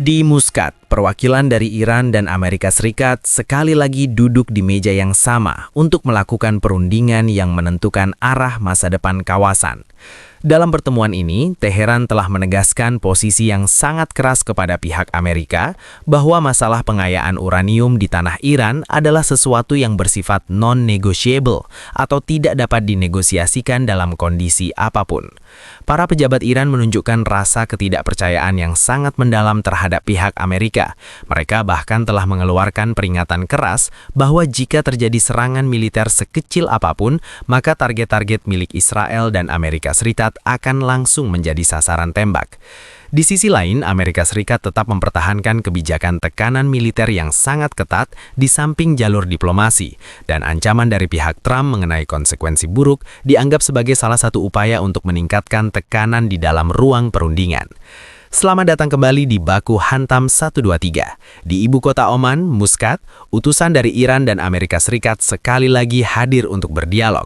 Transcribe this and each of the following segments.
Di Muscat, perwakilan dari Iran dan Amerika Serikat sekali lagi duduk di meja yang sama untuk melakukan perundingan yang menentukan arah masa depan kawasan. Dalam pertemuan ini, Teheran telah menegaskan posisi yang sangat keras kepada pihak Amerika bahwa masalah pengayaan uranium di tanah Iran adalah sesuatu yang bersifat non-negotiable atau tidak dapat dinegosiasikan dalam kondisi apapun. Para pejabat Iran menunjukkan rasa ketidakpercayaan yang sangat mendalam terhadap pihak Amerika. Mereka bahkan telah mengeluarkan peringatan keras bahwa jika terjadi serangan militer sekecil apapun, maka target-target milik Israel dan Amerika Serikat akan langsung menjadi sasaran tembak. Di sisi lain, Amerika Serikat tetap mempertahankan kebijakan tekanan militer yang sangat ketat di samping jalur diplomasi, dan ancaman dari pihak Trump mengenai konsekuensi buruk dianggap sebagai salah satu upaya untuk meningkatkan tekanan di dalam ruang perundingan. Selamat datang kembali di Baku Hantam 123. Di ibu kota Oman, Muscat, utusan dari Iran dan Amerika Serikat sekali lagi hadir untuk berdialog.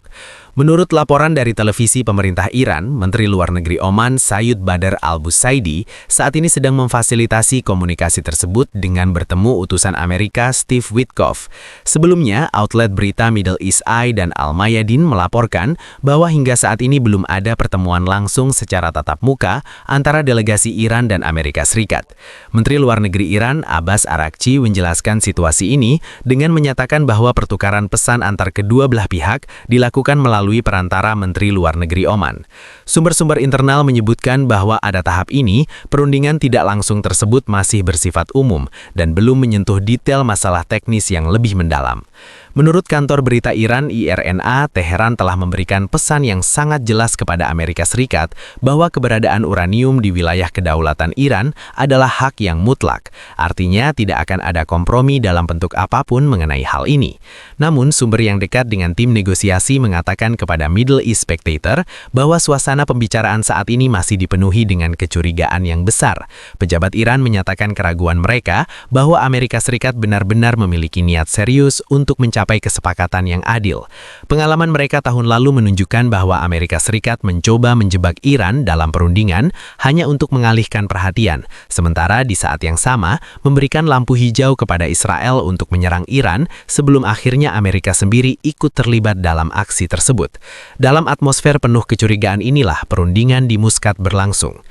Menurut laporan dari televisi pemerintah Iran, Menteri Luar Negeri Oman Sayyid Badr al-Busaidi saat ini sedang memfasilitasi komunikasi tersebut dengan bertemu utusan Amerika Steve Witkoff. Sebelumnya, outlet berita Middle East Eye dan Al-Mayadin melaporkan bahwa hingga saat ini belum ada pertemuan langsung secara tatap muka antara delegasi Iran dan Amerika Serikat. Menteri Luar Negeri Iran Abbas Araghchi menjelaskan situasi ini dengan menyatakan bahwa pertukaran pesan antar kedua belah pihak dilakukan melalui perantara Menteri Luar Negeri Oman. Sumber-sumber internal menyebutkan bahwa ada tahap ini, perundingan tidak langsung tersebut masih bersifat umum dan belum menyentuh detail masalah teknis yang lebih mendalam. Menurut kantor berita Iran IRNA, Teheran telah memberikan pesan yang sangat jelas kepada Amerika Serikat bahwa keberadaan uranium di wilayah kedaulatan Iran adalah hak yang mutlak. Artinya tidak akan ada kompromi dalam bentuk apapun mengenai hal ini. Namun, sumber yang dekat dengan tim negosiasi mengatakan kepada Middle East Spectator bahwa suasana pembicaraan saat ini masih dipenuhi dengan kecurigaan yang besar. Pejabat Iran menyatakan keraguan mereka bahwa Amerika Serikat benar-benar memiliki niat serius untuk mencapai kesepakatan yang adil. Pengalaman mereka tahun lalu menunjukkan bahwa Amerika Serikat mencoba menjebak Iran dalam perundingan hanya untuk mengalihkan perhatian, sementara di saat yang sama memberikan lampu hijau kepada Israel untuk menyerang Iran sebelum akhirnya Amerika sendiri ikut terlibat dalam aksi tersebut. Dalam atmosfer penuh kecurigaan inilah perundingan di Muscat berlangsung.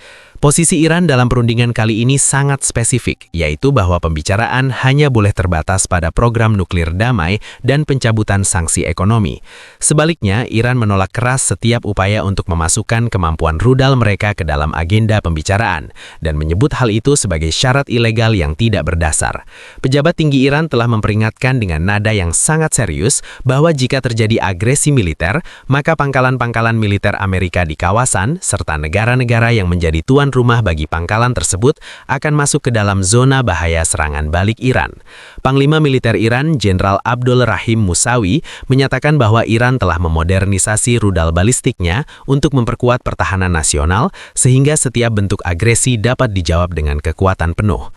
Posisi Iran dalam perundingan kali ini sangat spesifik, yaitu bahwa pembicaraan hanya boleh terbatas pada program nuklir damai dan pencabutan sanksi ekonomi. Sebaliknya, Iran menolak keras setiap upaya untuk memasukkan kemampuan rudal mereka ke dalam agenda pembicaraan, dan menyebut hal itu sebagai syarat ilegal yang tidak berdasar. Pejabat tinggi Iran telah memperingatkan dengan nada yang sangat serius bahwa jika terjadi agresi militer, maka pangkalan-pangkalan militer Amerika di kawasan, serta negara-negara yang menjadi tuan rumah bagi pangkalan tersebut akan masuk ke dalam zona bahaya serangan balik Iran. Panglima militer Iran, Jenderal Abdul Rahim Musawi, menyatakan bahwa Iran telah memodernisasi rudal balistiknya untuk memperkuat pertahanan nasional sehingga setiap bentuk agresi dapat dijawab dengan kekuatan penuh.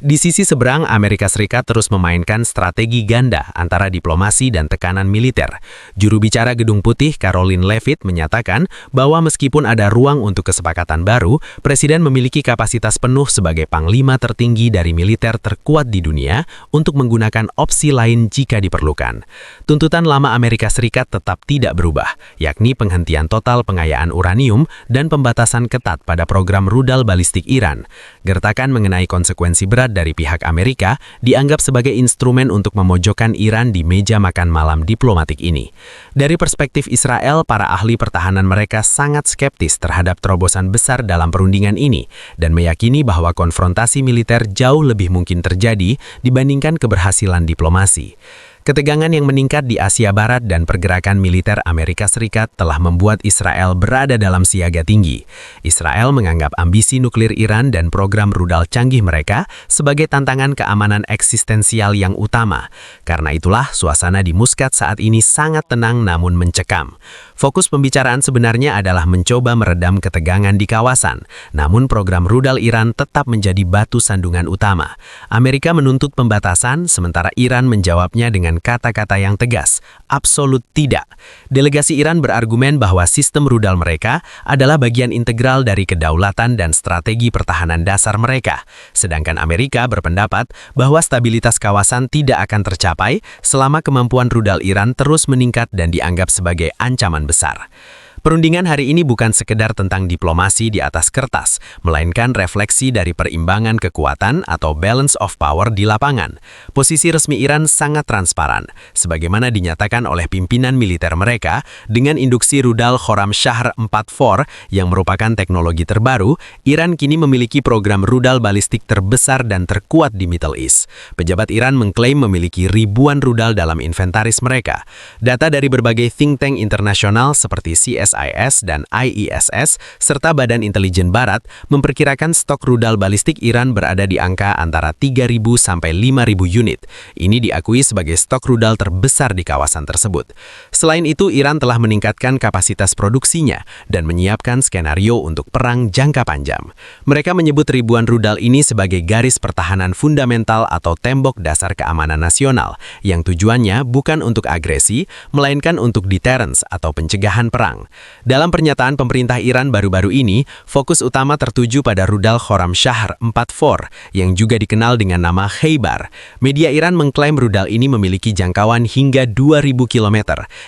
Di sisi seberang, Amerika Serikat terus memainkan strategi ganda antara diplomasi dan tekanan militer. Juru bicara Gedung Putih, Caroline Leavitt, menyatakan bahwa meskipun ada ruang untuk kesepakatan baru, Presiden memiliki kapasitas penuh sebagai panglima tertinggi dari militer terkuat di dunia untuk menggunakan opsi lain jika diperlukan. Tuntutan lama Amerika Serikat tetap tidak berubah, yakni penghentian total pengayaan uranium dan pembatasan ketat pada program rudal balistik Iran. Gertakan mengenai konsekuensi berat dari pihak Amerika dianggap sebagai instrumen untuk memojokkan Iran di meja makan malam diplomatik ini. Dari perspektif Israel, para ahli pertahanan mereka sangat skeptis terhadap terobosan besar dalam perundingan ini dan meyakini bahwa konfrontasi militer jauh lebih mungkin terjadi dibandingkan keberhasilan diplomasi. Ketegangan yang meningkat di Asia Barat dan pergerakan militer Amerika Serikat telah membuat Israel berada dalam siaga tinggi. Israel menganggap ambisi nuklir Iran dan program rudal canggih mereka sebagai tantangan keamanan eksistensial yang utama. Karena itulah, suasana di Muscat saat ini sangat tenang namun mencekam. Fokus pembicaraan sebenarnya adalah mencoba meredam ketegangan di kawasan, namun program rudal Iran tetap menjadi batu sandungan utama. Amerika menuntut pembatasan, sementara Iran menjawabnya dengan dengan kata-kata yang tegas, absolut tidak. Delegasi Iran berargumen bahwa sistem rudal mereka adalah bagian integral dari kedaulatan dan strategi pertahanan dasar mereka. Sedangkan Amerika berpendapat bahwa stabilitas kawasan tidak akan tercapai selama kemampuan rudal Iran terus meningkat dan dianggap sebagai ancaman besar. Perundingan hari ini bukan sekedar tentang diplomasi di atas kertas, melainkan refleksi dari perimbangan kekuatan atau balance of power di lapangan. Posisi resmi Iran sangat transparan, sebagaimana dinyatakan oleh pimpinan militer mereka dengan induksi rudal Khorramshahr 4 yang merupakan teknologi terbaru. Iran kini memiliki program rudal balistik terbesar dan terkuat di Middle East. Pejabat Iran mengklaim memiliki ribuan rudal dalam inventaris mereka. Data dari berbagai think tank internasional seperti CSIS dan IESS serta Badan Intelijen Barat memperkirakan stok rudal balistik Iran berada di angka antara 3.000 sampai 5.000 unit. Ini diakui sebagai stok rudal terbesar di kawasan tersebut. Selain itu, Iran telah meningkatkan kapasitas produksinya dan menyiapkan skenario untuk perang jangka panjang. Mereka menyebut ribuan rudal ini sebagai garis pertahanan fundamental atau tembok dasar keamanan nasional yang tujuannya bukan untuk agresi, melainkan untuk deterrence atau pencegahan perang. Dalam pernyataan pemerintah Iran baru-baru ini, fokus utama tertuju pada rudal Khorramshahr 4 yang juga dikenal dengan nama Khaybar. Media Iran mengklaim rudal ini memiliki jangkauan hingga 2.000 km,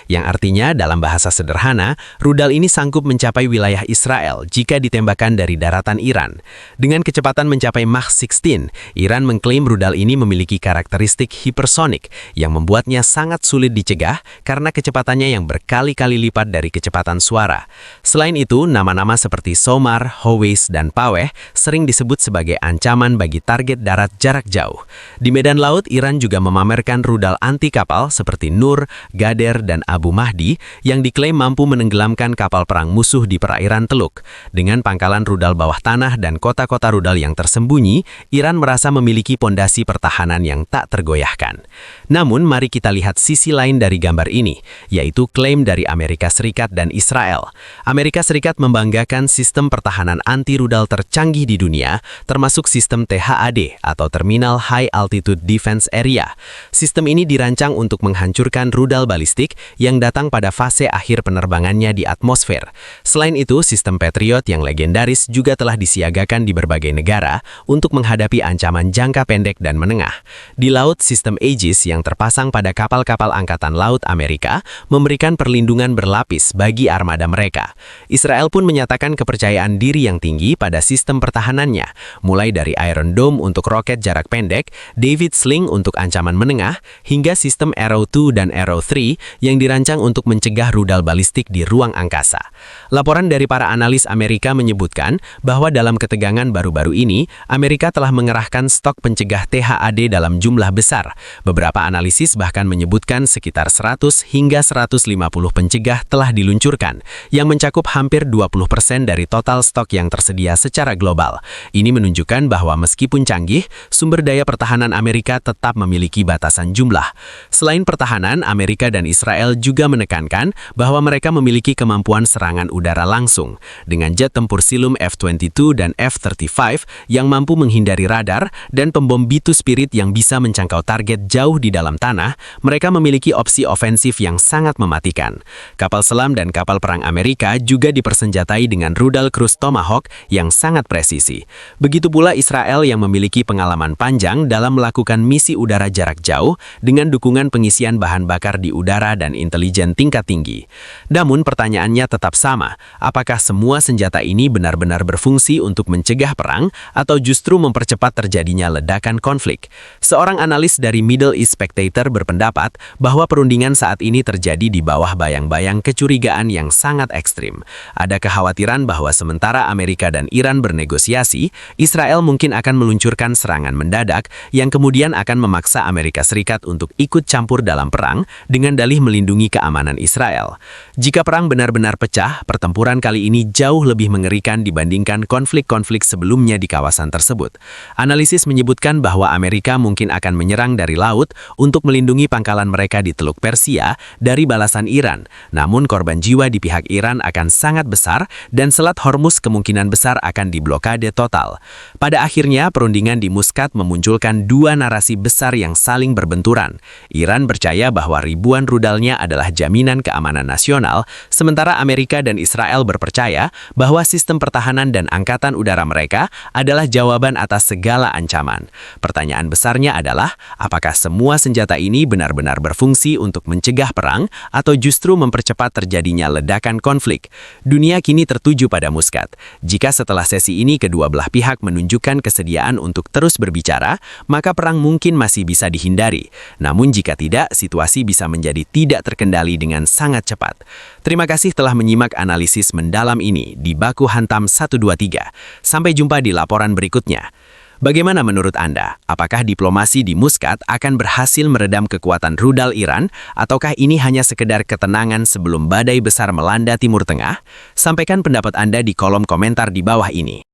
yang artinya dalam bahasa sederhana, rudal ini sanggup mencapai wilayah Israel jika ditembakkan dari daratan Iran. Dengan kecepatan mencapai Mach 16, Iran mengklaim rudal ini memiliki karakteristik hipersonik yang membuatnya sangat sulit dicegah karena kecepatannya yang berkali-kali lipat dari kecepatan suara. Selain itu, nama-nama seperti SOMAR, Howeiss, dan Paweh sering disebut sebagai ancaman bagi target darat jarak jauh. Di medan laut, Iran juga memamerkan rudal anti kapal seperti Nur, Gader, dan Abu Mahdi yang diklaim mampu menenggelamkan kapal perang musuh di perairan Teluk. Dengan pangkalan rudal bawah tanah dan kota-kota rudal yang tersembunyi, Iran merasa memiliki pondasi pertahanan yang tak tergoyahkan. Namun, mari kita lihat sisi lain dari gambar ini, yaitu klaim dari Amerika Serikat dan Israel. Amerika Serikat membanggakan sistem pertahanan anti-rudal tercanggih di dunia, termasuk sistem THAD atau Terminal High Altitude Defense Area. Sistem ini dirancang untuk menghancurkan rudal balistik yang datang pada fase akhir penerbangannya di atmosfer. Selain itu, sistem Patriot yang legendaris juga telah disiagakan di berbagai negara untuk menghadapi ancaman jangka pendek dan menengah. Di laut, sistem Aegis yang terpasang pada kapal-kapal Angkatan Laut Amerika memberikan perlindungan berlapis bagi armada mereka. Israel pun menyatakan kepercayaan diri yang tinggi pada sistem pertahanannya, mulai dari Iron Dome untuk roket jarak pendek, David Sling untuk ancaman menengah, hingga sistem Arrow 2 dan Arrow 3 yang dirancang untuk mencegah rudal balistik di ruang angkasa. Laporan dari para analis Amerika menyebutkan bahwa dalam ketegangan baru-baru ini, Amerika telah mengerahkan stok pencegah THAD dalam jumlah besar. Beberapa analisis bahkan menyebutkan sekitar 100 hingga 150 pencegah telah diluncurkan, yang mencakup hampir 20% dari total stok yang tersedia secara global. Ini menunjukkan bahwa meskipun canggih, sumber daya pertahanan Amerika tetap memiliki batasan jumlah. Selain pertahanan, Amerika dan Israel juga menekankan bahwa mereka memiliki kemampuan serangan udara langsung. Dengan jet tempur Silum F-22 dan F-35 yang mampu menghindari radar dan pembom B-2 Spirit yang bisa menjangkau target jauh di dalam tanah, mereka memiliki opsi ofensif yang sangat mematikan. Kapal selam dan kapal perang Amerika juga dipersenjatai dengan rudal cruise Tomahawk yang sangat presisi. Begitu pula Israel yang memiliki pengalaman panjang dalam melakukan misi udara jarak jauh dengan dukungan pengisian bahan bakar di udara dan intelijen tingkat tinggi. Namun pertanyaannya tetap sama, apakah semua senjata ini benar-benar berfungsi untuk mencegah perang atau justru mempercepat terjadinya ledakan konflik? Seorang analis dari Middle East Spectator berpendapat bahwa perundingan saat ini terjadi di bawah bayang-bayang kecurigaan yang sangat ekstrim. Ada kekhawatiran bahwa sementara Amerika dan Iran bernegosiasi, Israel mungkin akan meluncurkan serangan mendadak yang kemudian akan memaksa Amerika Serikat untuk ikut campur dalam perang dengan dalih melindungi keamanan Israel. Jika perang benar-benar pecah, pertempuran kali ini jauh lebih mengerikan dibandingkan konflik-konflik sebelumnya di kawasan tersebut. Analisis menyebutkan bahwa Amerika mungkin akan menyerang dari laut untuk melindungi pangkalan mereka di Teluk Persia dari balasan Iran. Namun korban jiwa di pihak Iran akan sangat besar dan Selat Hormuz kemungkinan besar akan diblokade total. Pada akhirnya, perundingan di Muscat memunculkan dua narasi besar yang saling berbenturan. Iran Iran percaya bahwa ribuan rudalnya adalah jaminan keamanan nasional, sementara Amerika dan Israel berpercaya bahwa sistem pertahanan dan angkatan udara mereka adalah jawaban atas segala ancaman. Pertanyaan besarnya adalah, apakah semua senjata ini benar-benar berfungsi untuk mencegah perang atau justru mempercepat terjadinya ledakan konflik? Dunia kini tertuju pada Muscat. Jika setelah sesi ini kedua belah pihak menunjukkan kesediaan untuk terus berbicara, maka perang mungkin masih bisa dihindari. Namun jika tidak, situasi bisa menjadi tidak terkendali dengan sangat cepat. Terima kasih telah menyimak analisis mendalam ini di Baku Hantam 123. Sampai jumpa di laporan berikutnya. Bagaimana menurut Anda? Apakah diplomasi di Muscat akan berhasil meredam kekuatan rudal Iran, ataukah ini hanya sekedar ketenangan sebelum badai besar melanda Timur Tengah? Sampaikan pendapat Anda di kolom komentar di bawah ini.